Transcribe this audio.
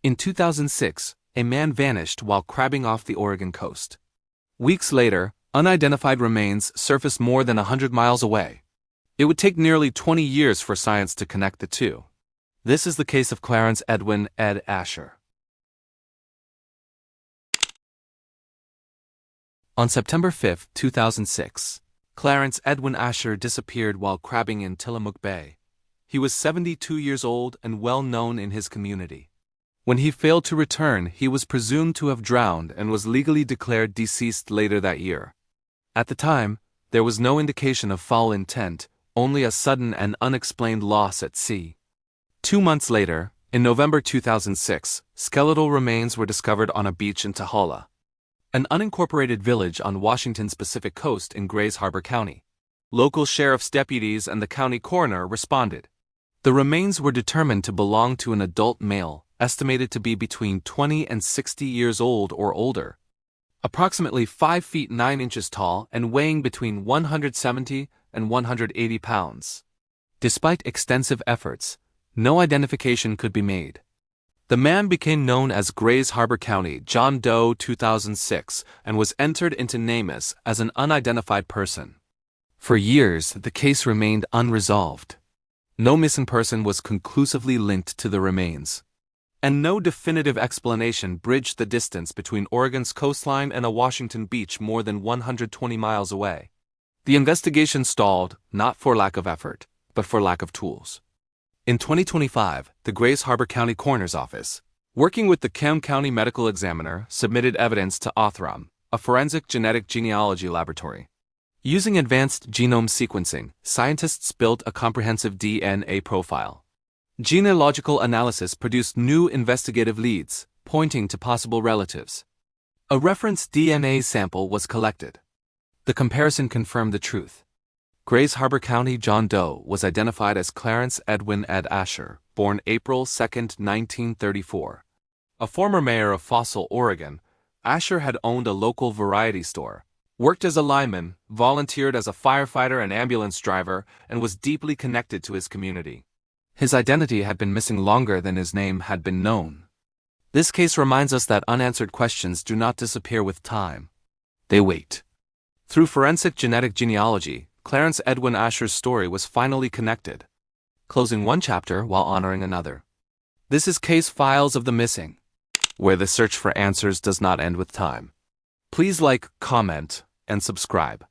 In 2006, a man vanished while crabbing off the Oregon coast. Weeks later, unidentified remains surfaced more than 100 miles away. It would take nearly 20 years for science to connect the two. This is the case of Clarence Edwin Ed Asher. On September 5, 2006, Clarence Edwin Asher disappeared while crabbing in Tillamook Bay. He was 72 years old and well known in his community. When he failed to return, he was presumed to have drowned and was legally declared deceased later that year. At the time, there was no indication of foul intent, only a sudden and unexplained loss at sea. 2 months later, in November 2006, skeletal remains were discovered on a beach in Tullahoma, an unincorporated village on Washington's Pacific coast in Grays Harbor County. Local sheriff's deputies and the county coroner responded. The remains were determined to belong to an adult male, estimated to be between 20 and 60 years old or older, approximately 5 feet 9 inches tall and weighing between 170 and 180 pounds. Despite extensive efforts, no identification could be made. The man became known as Grays Harbor County John Doe 2006 and was entered into NamUs as an unidentified person. For years, the case remained unresolved. No missing person was conclusively linked to the remains, and no definitive explanation bridged the distance between Oregon's coastline and a Washington beach more than 120 miles away. The investigation stalled, not for lack of effort, but for lack of tools. In 2025, the Grays Harbor County Coroner's Office, working with the County Medical Examiner, submitted evidence to Othram, a forensic genetic genealogy laboratory. Using advanced genome sequencing, scientists built a comprehensive DNA profile. Genealogical analysis produced new investigative leads, pointing to possible relatives. A reference DNA sample was collected. The comparison confirmed the truth. Grays Harbor County John Doe was identified as Clarence Edwin Ed Asher, born April 2, 1934. A former mayor of Fossil, Oregon, Asher had owned a local variety store, worked as a lineman, volunteered as a firefighter and ambulance driver, and was deeply connected to his community. His identity had been missing longer than his name had been known. This case reminds us that unanswered questions do not disappear with time. They wait. Through forensic genetic genealogy, Clarence Edwin Asher's story was finally connected, closing one chapter while honoring another. This is Case Files of the Missing, where the search for answers does not end with time. Please like, comment, and subscribe.